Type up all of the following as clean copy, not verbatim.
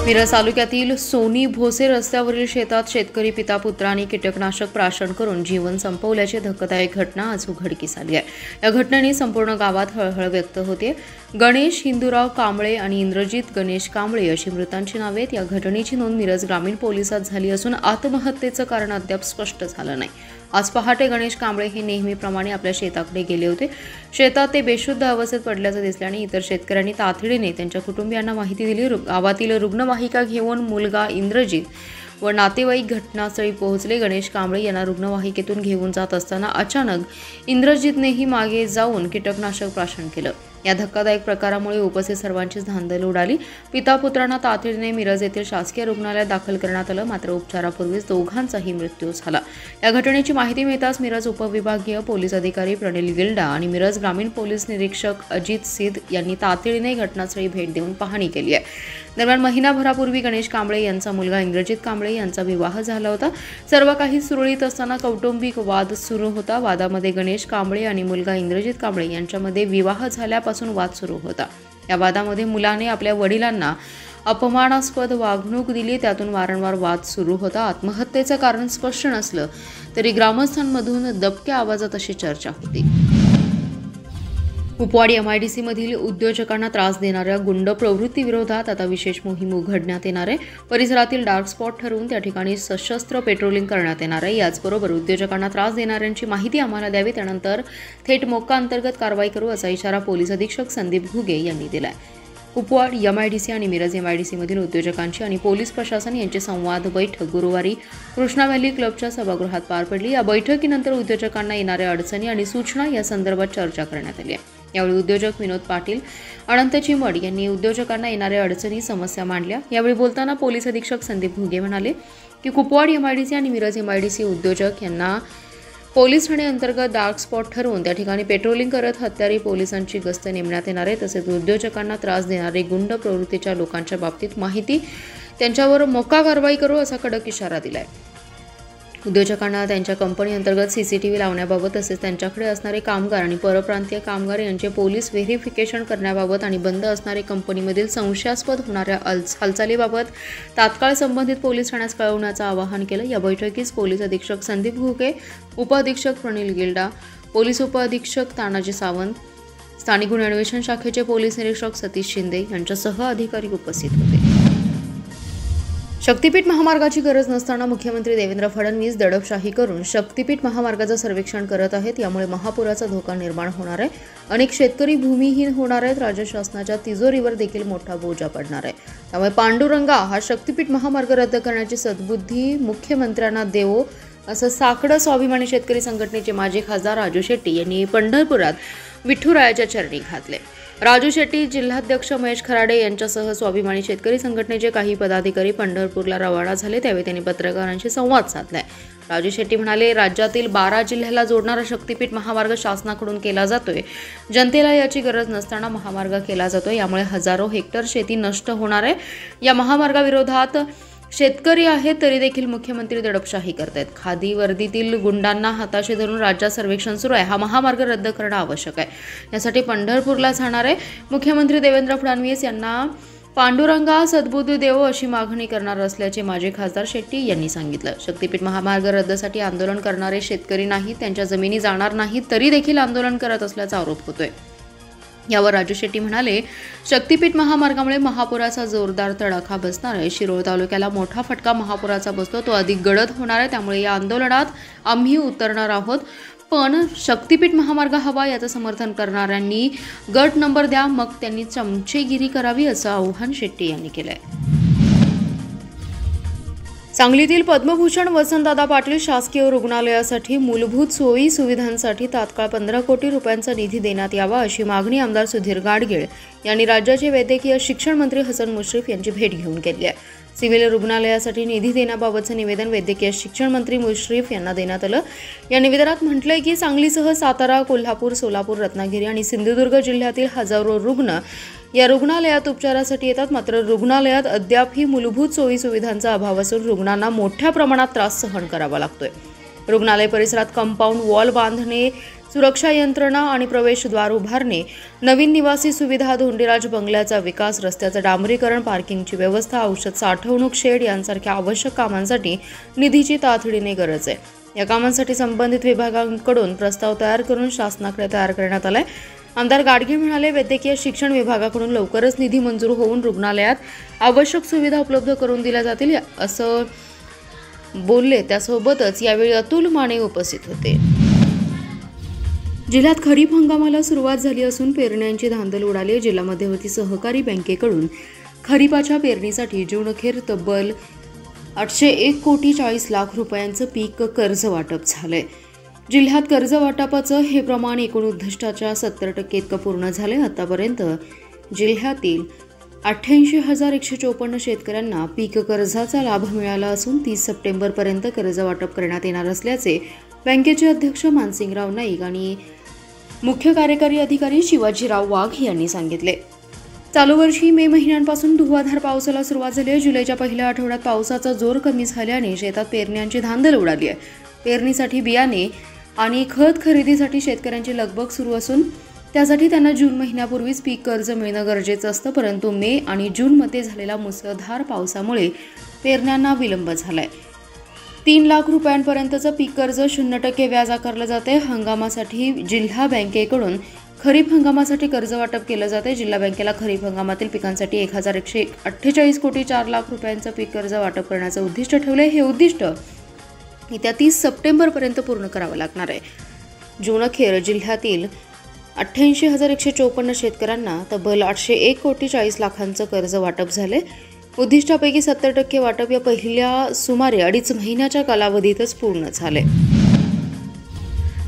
मिरज तालुक्यातील सोनी भोसे रस्त्यावरील शेतात शेतकरी पिता पुत्रांनी कीटकनाशक प्राशन करून जीवन संपवल्याची धक्कादायक घटना आज उघडकीस आली आहे। या घटनेने संपूर्ण गावात हळहळ व्यक्त होते। गणेश हिंदूराव कांबळे आणि इंद्रजित गणेश कांबळे अशी मृतांची नावे आहेत। या घटनेची नोंद मिरज ग्रामीण पोलिसात झाली असून आत्महत्येचं कारण अद्याप स्पष्ट झालं नाही। आज पहाटे गणेश कांबळे हे नेहमीप्रमाणे आपल्या शेताकडे गेले होते। शेतात ते बेशुद्ध अवस्थेत पडल्याचं दिसल्याने इतर शेतकऱ्यांनी तातडीने त्यांच्या कुटुंबियांना माहिती दिली। गावातील रुग्णवाहिका घेऊन मुलगा इंद्रजित व नातेवाईक घटनास्थळी पोहोचले। गणेश कांबळे यांना रुग्णवाहिकेतून घेऊन जात असताना अचानक इंद्रजितनेही मागे जाऊन कीटकनाशक प्राशन केलं। या धक्कादायक प्रकारामुळे उपस्थित सर्वांचीच धांदल उडाली। पिता पुत्रांना तातडीने मिरज येथील शासकीय रुग्णालयात दाखल करण्यात आलं, मात्र उपचारापूर्वीच दोघांचाही मृत्यू झाला। या घटनेची माहिती मिळताच मिरज उपविभागीय पोलीस अधिकारी प्रणिल गिल्डा आणि मिरज ग्रामीण पोलीस निरीक्षक अजित सिद्ध यांनी तातडीने घटनास्थळी भेट देऊन पाहणी केली आहे। दरम्यान महिनाभरापूर्वी गणेश कांबळे यांचा मुलगा इंद्रजित कांबळे यांचा विवाह झाला होता। सर्व काही सुरळीत असताना कौटुंबिक वाद सुरू होता। वादामध्ये गणेश कांबळे आणि मुलगा इंद्रजित कांबळे यांच्यामध्ये विवाह झाल्यापासून वाद सुरू होता। या वादामध्ये मुलाने आपल्या वडिलांना अपमानास्पद वागणूक दिली, त्यातून वारंवार वाद सुरू होता। आत्महत्येचं कारण स्पष्ट नसलं तरी ग्रामस्थांमधून दबक्या आवाजात अशी चर्चा होती। कुपवाड MIDC मधील उद्योजकांना त्रास देणाऱ्या गुंड प्रवृत्तीविरोधात आता विशेष मोहीम उघडण्यात येणार आहे। परिसरातील डार्क स्पॉट ठरवून त्या ठिकाणी सशस्त्र पेट्रोलिंग करण्यात येणार आहे। याचबरोबर उद्योजकांना त्रास देणाऱ्यांची माहिती आम्हाला द्यावी, त्यानंतर थेट मोक्का अंतर्गत कारवाई करू असा इशारा पोलीस अधीक्षक संदीप घुगे यांनी दिला आहे। कुपवाड MIDC आणि मिरज MIDC मधील उद्योजकांची आणि पोलीस प्रशासन यांची संवाद बैठक गुरुवारी कृष्णा व्हॅली क्लबच्या सभागृहात पार पडली। या बैठकीनंतर उद्योजकांना येणाऱ्या अडचणी आणि सूचना या संदर्भात चर्चा करण्यात आली आहे। यावेळी उद्योजक विनोद पाटील, अनंत चिमड यांनी उद्योजकांना येणाऱ्या अडचणी समस्या मांडल्या। यावेळी बोलताना पोलीस अधीक्षक संदीप घुगे म्हणाले की कुपवाड MIDC आणि मिरज MIDC उद्योजक यांना पोलीस ठाणे अंतर्गत डार्क स्पॉट ठरवून त्या ठिकाणी पेट्रोलिंग करत हत्यारी पोलिसांची गस्त नेमण्यात येणार आहे। तसेच उद्योजकांना त्रास देणारे गुंड प्रवृत्तीच्या लोकांच्या बाबतीत माहिती त्यांच्यावर मोक्का कारवाई करू असा कडक इशारा दिलाय। उद्योजकांना त्यांच्या कंपनी अंतर्गत CCTV लावण्याबाबत तसेच त्यांच्याकडे असणारे कामगार आणि परप्रांतीय कामगार यांचे पोलीस व्हेरिफिकेशन करण्याबाबत आणि बंद असणारे कंपनीमधील संशयास्पद होणाऱ्या हालचालीबाबत तात्काळ संबंधित पोलीस ठाण्यास कळवण्याचं आवाहन केलं। या बैठकीस पोलीस अधीक्षक संदीप घुगे, उपअधीक्षक प्रणिल गिल्डा, पोलीस उपअधीक्षक तानाजी सावंत, स्थानिक गुन्हे अन्वेषण शाखेचे पोलीस निरीक्षक सतीश शिंदे यांच्यासह अधिकारी उपस्थित होते। शक्तीपीठ महामार्गाची गरज नसताना मुख्यमंत्री देवेंद्र फडणवीस दडपशाही करून शक्तीपीठ महामार्गाचं सर्वेक्षण करत आहेत। यामुळे महापुराचा धोका निर्माण होणार आहे। अनेक शेतकरी भूमिहीन होणार आहेत। राज्य शासनाच्या तिजोरीवर देखील मोठा बोजा पडणार आहे। त्यामुळे पांडुरंगा हा शक्तीपीठ महामार्ग रद्द करण्याची सद्बुद्धी मुख्यमंत्र्यांना देवो असं साकडं स्वाभिमानी शेतकरी संघटनेचे माजी खासदार राजू शेट्टी यांनी पंढरपुरात विठुरायाच्या चरणी घातले। राजू शेट्टी, जिल्हाध्यक्ष महेश खराडे यांच्यासह स्वाभिमानी शेतकरी संघटनेचे काही पदाधिकारी पंढरपूरला रवाना झाले। त्यावेळी त्यांनी पत्रकारांशी संवाद साधलाय। राजू शेट्टी म्हणाले, राज्यातील 12 जिल्ह्याला जोडणारा शक्तीपीठ महामार्ग शासनाकडून केला जातोय। जनतेला याची गरज नसताना महामार्ग केला जातोय। यामुळे हजारो हेक्टर शेती नष्ट होणार आहे। या महामार्गाविरोधात शेतकरी आहेत तरी देखील मुख्यमंत्री दडपशाही करतायत। खादी वर्दीतील गुंडांना हाताशी धरून राज्यात सर्वेक्षण सुरू आहे। हा महामार्ग रद्द करणं आवश्यक आहे। यासाठी पंढरपूरला जाणार आहे। मुख्यमंत्री देवेंद्र फडणवीस यांना पांडुरंगा सद्बुद्धी देवो अशी मागणी करणार असल्याचे माजी खासदार शेट्टी यांनी सांगितलं। शक्तीपीठ महामार्ग रद्दसाठी आंदोलन करणारे शेतकरी नाहीत, त्यांच्या जमिनी जाणार नाहीत तरी देखील आंदोलन करत असल्याचा आरोप होतोय। यावर राजू शेट्टी म्हणाले, शक्तीपीठ महामार्गामुळे महापुराचा जोरदार तडाखा बसणार आहे। शिरोळ तालुक्याला मोठा फटका महापुराचा बसतो, तो अधिक गडद होणार आहे। त्यामुळे या आंदोलनात आम्ही उतरणार आहोत। पण शक्तीपीठ महामार्ग हवा याचं समर्थन करणाऱ्यांनी गट नंबर द्या, मग त्यांनी चमचेगिरी करावी असं आवाहन शेट्टी यांनी केलंय। सांगलीतील पद्मभूषण वसंतदादा पाटील शासकीय रुग्णालयासाठी मूलभूत सोयी सुविधांसाठी तात्काळ 15 कोटी रुपयांचा निधी देण्यात यावा अशी मागणी आमदार सुधीर गाडगीळ यांनी राज्याचे वैद्यकीय शिक्षण मंत्री हसन मुश्रीफ यांची भेट घेऊन केली आहे। सिव्हिल रुग्णालयासाठी निधी देण्याबाबतचं निवेदन वैद्यकीय शिक्षण मंत्री मुश्रीफ यांना देण्यात आलं। या निवेदनात म्हटलंय की सांगलीसह सातारा, कोल्हापूर, सोलापूर, रत्नागिरी आणि सिंधुदुर्ग जिल्ह्यातील हजारो रुग्ण या रुग्णालयात उपचारासाठी येतात, मात्र रुग्णालयात अद्यापही मूलभूत सोयी सुविधांचा अभाव असून रुग्णांना मोठ्या प्रमाणात त्रास सहन करावा लागतोय। रुग्णालय परिसरात कंपाऊंड वॉल बांधणे, सुरक्षा यंत्रणा आणि प्रवेशद्वार उभारणे, नवीन निवासी सुविधा, धोंडीराज बंगल्याचा विकास, रस्त्याचं डांबरीकरण, पार्किंगची व्यवस्था, औषध साठवणूक शेड यांसारख्या आवश्यक कामांसाठी निधीची तातडीने गरज आहे. या कामांसाठी संबंधित विभागांकडून प्रस्ताव तयार करून शासनाकडे तयार करण्यात आलाय. आमदार गाडगे म्हणाले, वैद्यकीय शिक्षण विभागाकडून लवकरच निधी मंजूर होऊन रुग्णालयात आवश्यक सुविधा उपलब्ध करून दिल्या जातील असं बोलले. त्यासोबतच यावेळी अतुल माने उपस्थित होते. जिल्ह्यात खरीप हंगामाला सुरुवात झाली असून पेरण्यांची धांदल उडाली आहे. जिल्हा मध्यवर्ती सहकारी बँकेकडून खरीपाच्या पेरणीसाठी जून अखेर तब्बल 801 कोटी 40 लाख रुपयांचं पीक कर्ज वाटप झालंय. जिल्ह्यात कर्ज वाटपाचं हे प्रमाण एकूण उद्दिष्टाच्या 70% इतकं पूर्ण झालंय. आतापर्यंत जिल्ह्यातील 88,154 शेतकऱ्यांना पीक कर्जाचा लाभ मिळाला असून 30 सप्टेंबरपर्यंत कर्ज वाटप करण्यात येणार असल्याचे बँकेचे अध्यक्ष मानसिंगराव नाईक आणि मुख्य कार्यकारी अधिकारी शिवाजीराव वाघ यांनी सांगितले. चालू वर्षी मे महिन्यांपासून धुवाधार पावसाला सुरुवात झाली आहे. जुलैच्या पहिल्या आठवड्यात पावसाचा जोर कमी झाल्याने शेतात पेरण्यांची धांदल उडाली आहे. पेरणीसाठी बियाणे आणि खत खरेदीसाठी शेतकऱ्यांची लगबग सुरू असून त्यासाठी त्यांना जून महिन्यापूर्वीच पीक कर्ज मिळणं गरजेचं असतं. परंतु मे आणि जूनमध्ये झालेल्या मुसळधार पावसामुळे पेरण्यांना विलंब झालाय. 3 लाख रुपयांपर्यंतचं पीक कर्ज 0% व्याज आकारलं जाते. हंगामासाठी जिल्हा बँकेकडून खरीप हंगामासाठी कर्ज वाटप केलं जाते. जिल्हा बँकेला खरीप हंगामातील पिकांसाठी 1,148 कोटी 4 लाख रुपयांचं पीक कर्ज वाटप करण्याचं उद्दिष्ट ठेवलं आहे. हे उद्दिष्ट येत्या 30 सप्टेंबरपर्यंत पूर्ण करावं लागणार आहे. जून अखेर जिल्ह्यातील 88,154 शेतकऱ्यांना तब्बल 801 कोटी 40 लाखांचं कर्ज वाटप झाले. उद्दिष्टापैकी 70% वाटप या पहिल्या सुमारे 2.5 महिन्याच्या कालावधीतच पूर्ण झाले.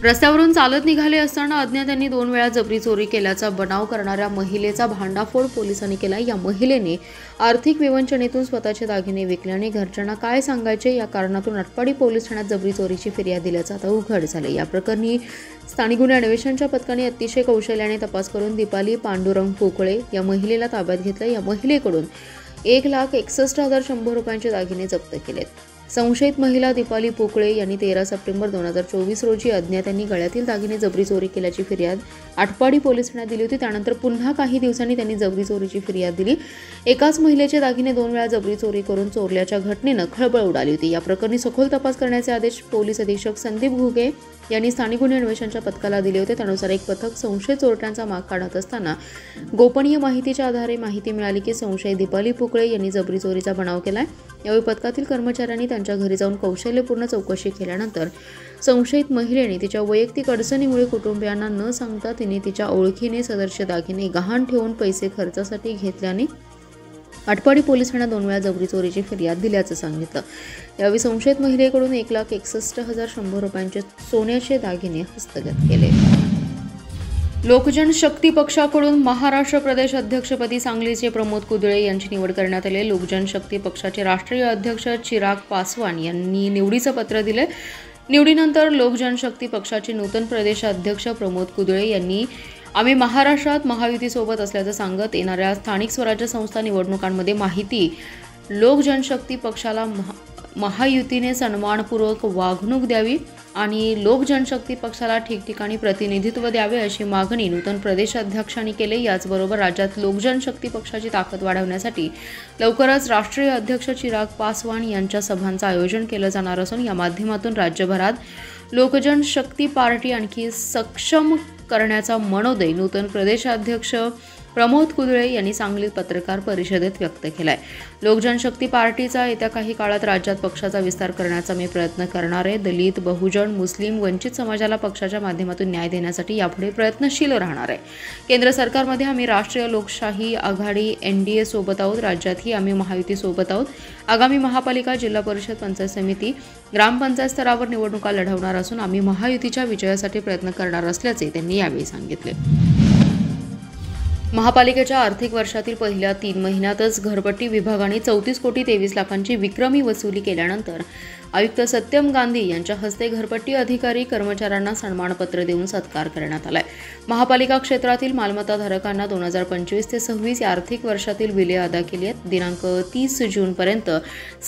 रस्त्यावरून चालत निघाले असताना अज्ञातांनी 2 वेळा जबरी चोरी केल्याचा बनाव करणाऱ्या महिलेचा भांडाफोड पोलिसांनी केला. या महिलेने आर्थिक विवंचनेतून स्वतःचे दागिने विकल्याने घरच्यांना काय सांगायचे या कारणातून आटपाडी पोलीस ठाण्यात जबरी चोरीची फिर्याद दिल्याचं आता उघड झाले. या प्रकरणी स्थानिक गुन्हे अन्वेषणच्या पथकाने अतिशय कौशल्याने तपास करून दीपाली पांडुरंग पोकळे या महिलेला ताब्यात घेतलं. या महिलेकडून 1,61,100 रुपयांचे दागिने जप्त केलेत. संशयित महिला दीपाली पोकळे यांनी 13 सप्टेंबर 2024 रोजी अज्ञातांनी गळ्यातील दागिने जबरी चोरी केल्याची फिर्याद आटपाडी पोलीस ठाण्यात दिली होती. त्यानंतर पुन्हा काही दिवसांनी त्यांनी जबरी चोरीची फिर्याद दिली. एकाच महिलेचे दागिने 2 वेळा जबरी चोरी करून चोरल्याच्या घटनेनं खळबळ उडाली होती. या प्रकरणी सखोल तपास करण्याचे आदेश पोलीस अधीक्षक संदीप घुगे यांनी स्थानिक गुन्हे अन्वेषणच्या पथकाला दिले होते. त्यानुसार एक पथक संशयित चोरट्यांचा माग काढत असताना गोपनीय माहितीच्या आधारे माहिती मिळाली की संशयित दीपाली पोकळे यांनी जबरी चोरीचा बनाव केलाय. यावेळी पथकातील कर्मचाऱ्यांनी त्यांच्या घरी जाऊन कौशल्यपूर्ण चौकशी केल्यानंतर संशयित महिलेने तिच्या वैयक्तिक अडचणीमुळे कुटुंबियांना न सांगता तिने तिच्या ओळखीने सदरचे दागिने गहाण ठेवून पैसे खर्चासाठी घेतल्याने आटपाडी पोलीस ठाण्यात 2 वेळा जबरी चोरीची फिर्याद दिल्याचं सांगितलं. यावेळी संशयित महिलेकडून 1,61,100 रुपयांचे सोन्याचे दागिने हस्तगत केले. लोकजन शक्ती पक्षाकडून महाराष्ट्र प्रदेश अध्यक्षपदी सांगलीचे प्रमोद कुदळे यांची निवड करण्यात आली. लोकजन शक्ती पक्षाचे राष्ट्रीय अध्यक्ष चिराग पासवान यांनी निवडीचं पत्र दिले. निवडीनंतर लोकजन शक्ती पक्षाचे नूतन प्रदेशाध्यक्ष प्रमोद कुदळे यांनी आम्ही महाराष्ट्रात महायुतीसोबत असल्याचं सांगत येणाऱ्या स्थानिक स्वराज्य संस्था निवडणुकांमध्ये माहिती लोकजनशक्ती पक्षाला महायुतीने सन्मानपूर्वक वागणूक द्यावी आणि लोकजनशक्ती पक्षाला ठिकठिकाणी प्रतिनिधित्व द्यावे अशी मागणी नूतन प्रदेशाध्यक्षांनी केली. याचबरोबर राज्यात लोकजनशक्ती पक्षाची ताकद वाढवण्यासाठी लवकरच राष्ट्रीय अध्यक्ष चिराग पासवान यांच्या सभांचं आयोजन केलं जाणार असून या माध्यमातून राज्यभरात लोकजनशक्ती पार्टी आणखी सक्षम करण्याचा मनोदय नूतन प्रदेशाध्यक्ष प्रमोद कुदळे यांनी सांगलीत पत्रकार परिषदेत व्यक्त केलाय. लोकजनशक्ती पार्टीचा येत्या काही काळात राज्यात पक्षाचा विस्तार करण्याचा मी प्रयत्न करणार आहे. दलित, बहुजन, मुस्लिम, वंचित समाजाला पक्षाच्या माध्यमातून न्याय देण्यासाठी यापुढे प्रयत्नशील राहणार आहे. केंद्र सरकारमध्ये आम्ही राष्ट्रीय लोकशाही आघाडी NDA सोबत आहोत. राज्यातही आम्ही महायुती सोबत आहोत. आगामी महापालिका, जिल्हा परिषद, पंचायत समिती, ग्रामपंचायत स्तरावर निवडणुका लढवणार असून आम्ही महायुतीच्या विजयासाठी प्रयत्न करणार असल्याचे त्यांनी यावेळी सांगितले. महापालिकेच्या आर्थिक वर्षातील पहिल्या 3 महिन्यातच घरपट्टी विभागाने 34 कोटी 23 लाखांची विक्रमी वसुली केल्यानंतर आयुक्त सत्यम गांधी यांच्या हस्ते घरपट्टी अधिकारी कर्मचाऱ्यांना सन्मानपत्र देऊन सत्कार करण्यात आलाय। महापालिका क्षेत्रातील मालमत्ताधारकांना 2025 ते 26 या आर्थिक वर्षातील बिले अदा केली आहेत। दिनांक 30 जूनपर्यंत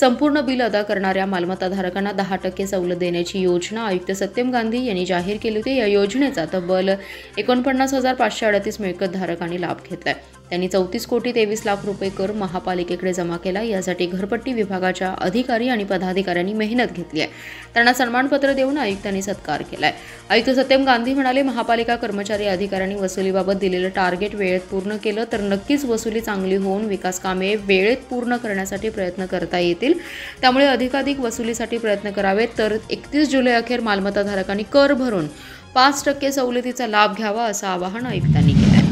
संपूर्ण बिल अदा करणाऱ्या मालमत्ताधारकांना 10% सवलत देण्याची योजना आयुक्त सत्यम गांधी यांनी जाहीर केली होती। या योजनेचा तब्बल 49,538 मिळकतधारकांनी लाभ घेतलाय। त्यांनी 34 कोटी 23 लाख रुपये कर महापालिकेकडे जमा केला। यासाठी घरपट्टी विभागाच्या अधिकारी आणि पदाधिकाऱ्यांनी मेहनत घेतली आहे। त्यांना सन्मानपत्र देऊन आयुक्तांनी सत्कार केलाय। आयुक्त सत्यम गांधी म्हणाले, महापालिका कर्मचारी अधिकाऱ्यांनी वसुलीबाबत दिलेलं टार्गेट वेळेत पूर्ण केलं तर नक्कीच वसुली चांगली होऊन विकास कामे वेळेत पूर्ण करण्यासाठी प्रयत्न करता येतील। त्यामुळे अधिकाधिक वसुलीसाठी प्रयत्न करावेत तर 31 जुलै अखेर मालमत्ताधारकांनी कर भरून 5% सवलतीचा लाभ घ्यावा असं आवाहन आयुक्तांनी केलं।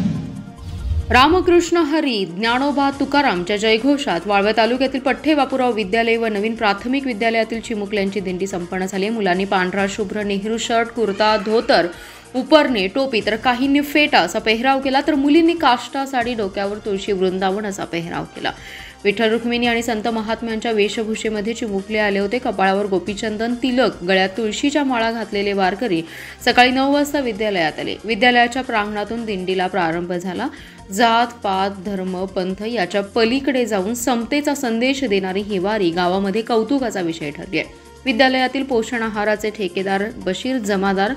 रामकृष्ण हरी ज्ञानोबा तुकारामच्या जयघोषात वाळवा तालुक्यातील पठ्ठे बापूराव विद्यालय व नवीन प्राथमिक विद्यालयातील चिमुकल्यांची दिंडी संपन्न झाली। मुलांनी पांढरा शुभ्र नेहरू शर्ट, कुर्ता, धोतर, उपरणे, टोपी तर काहींनी फेटा असा पेहराव केला तर मुलींनी काष्टा साडी, डोक्यावर तुळशी वृंदावन असा पेहराव केला। विठ्ठल रुक्मिणी आणि संत महात्म्यांच्या वेशभूषेमध्ये चिमुकले आले होते। कपाळावर गोपीचंदन, तिलक, गळ्यात तुळशीच्या माळा घातलेले वारकरी सकाळी 9 वाजता विद्यालयात आले। विद्यालयाच्या प्रांगणातून दिंडीला प्रारंभ झाला। जात पात धर्म पंथ याच्या पलीकडे जाऊन समतेचा संदेश देणारी ही वारी गावामध्ये कौतुकाचा विषय ठरली आहे। विद्यालयातील पोषण आहाराचे ठेकेदार बशीर जमादार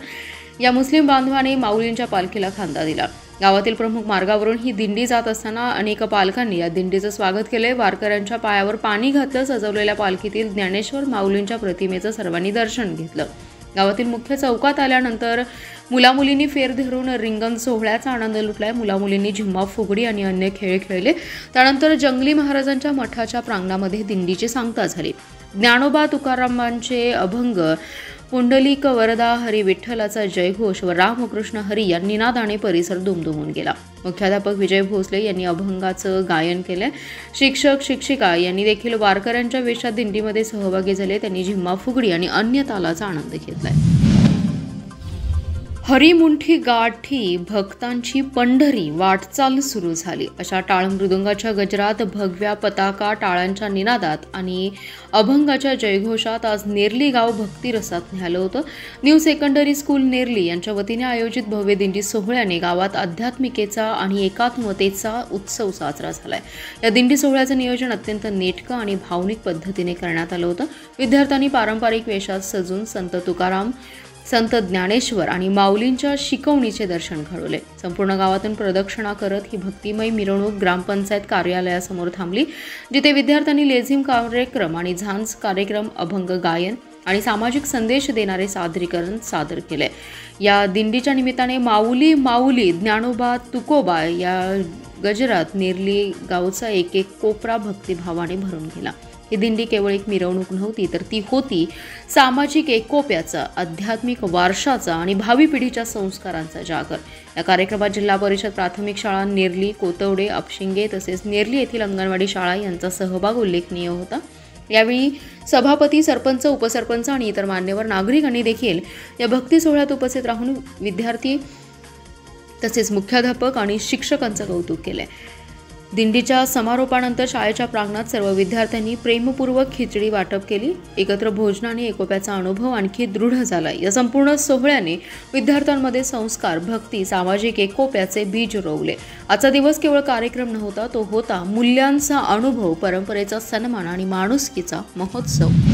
या मुस्लिम बांधवाने माऊलींच्या पालखीला खांदा दिला। गावातील प्रमुख मार्गावरून ही दिंडी जात असताना अनेक पालकांनी या दिंडीचं स्वागत केले। वारकऱ्यांच्या पायावर पाणी घातलं। सजवलेल्या पालखीतील ज्ञानेश्वर माऊलींच्या प्रतिमेचं सर्वांनी दर्शन घेतलं। गावातील मुख्य चौकात आल्यानंतर मुलामुलींनी फेर धरून रिंगण सोहळ्याचा आनंद लुटलाय। मुलामुलींनी झिम्मा, फुगडी आणि अन्य खेळ खेळले। त्यानंतर जंगली महाराजांच्या मठाच्या प्रांगणामध्ये दिंडीची सांगता झाली। ज्ञानोबा तुकारामांचे अभंग, पुंडलिक वरदा हरी विठ्ठलाचा जयघोष व रामकृष्ण हरी या निनादाने परिसर दुमदुमून गेला। मुख्याध्यापक विजय भोसले यांनी अभंगाचं गायन केले। शिक्षक शिक्षिका यांनी देखील वारकऱ्यांच्या वेशात दिंडीमध्ये सहभागी झाले। त्यांनी झिम्मा, फुगडी आणि अन्य तालाचा आनंद घेतलाय। हरिमुंठी गाठी भक्तांची पंढरी वाटचाल सुरू झाली अशा टाळ मृदुंगाच्या गजरात, भगव्या पताका, टाळांच्या निनादात आणि अभंगाच्या जयघोषात आज नेरली गाव भक्तिरसात न्यालं होतं। न्यू सेकंडरी स्कूल नेरली यांच्या वतीने आयोजित भव्य दिंडी सोहळ्याने गावात आध्यात्मिकेचा आणि एकात्मतेचा उत्सव साजरा झालाय। या दिंडी सोहळ्याचं नियोजन अत्यंत नेटकं आणि भावनिक पद्धतीने करण्यात आलं होतं। विद्यार्थ्यांनी पारंपरिक वेशात सजून संत तुकाराम, संत ज्ञानेश्वर आणि माऊलींच्या शिकवणीचे दर्शन घडवले। संपूर्ण गावातून प्रदक्षिणा करत ही भक्तिमय मिरवणूक ग्रामपंचायत कार्यालयासमोर थांबली, जिथे विद्यार्थ्यांनी लेझिम कार्यक्रम आणि झांज कार्यक्रम, अभंग गायन आणि सामाजिक संदेश देणारे सादरीकरण सादर केले। या दिंडीच्या निमित्ताने माऊली माऊली ज्ञानोबा तुकोबा या गजरात नेरली गावचा एक एक कोपरा भक्तिभावाने भरून गेला। ही दिंडी केवळ एक मिरवणूक नव्हती, तर ती होती सामाजिक एकोप्याचा, आध्यात्मिक वारशाचा आणि भावी पिढीच्या संस्कारांचा जागर। या कार्यक्रमात जिल्हा परिषद प्राथमिक शाळा नेरली, कोतवडे, अपशिंगे तसेच नेरली येथील अंगणवाडी शाळा यांचा सहभाग उल्लेखनीय होता। यावेळी सभापती, सरपंच, उपसरपंच आणि इतर मान्यवर नागरिकांनी देखील या भक्ती सोहळ्यात उपस्थित राहून विद्यार्थी तसेच मुख्याध्यापक आणि शिक्षकांचं कौतुक केले। दिंडीच्या समारोपानंतर शाळेच्या प्रांगणात सर्व विद्यार्थ्यांनी प्रेमपूर्वक खिचडी वाटप केली। एकत्र भोजनाने एकोप्याचा अनुभव आणखी दृढ झाला। या संपूर्ण सोहळ्याने विद्यार्थ्यांमध्ये संस्कार, भक्ती, सामाजिक एकोप्याचे बीज रोवले। आजचा दिवस केवळ कार्यक्रम नव्हता, तो होता मूल्यांचा अनुभव, परंपरेचा सन्मान आणि माणुसकीचा महोत्सव।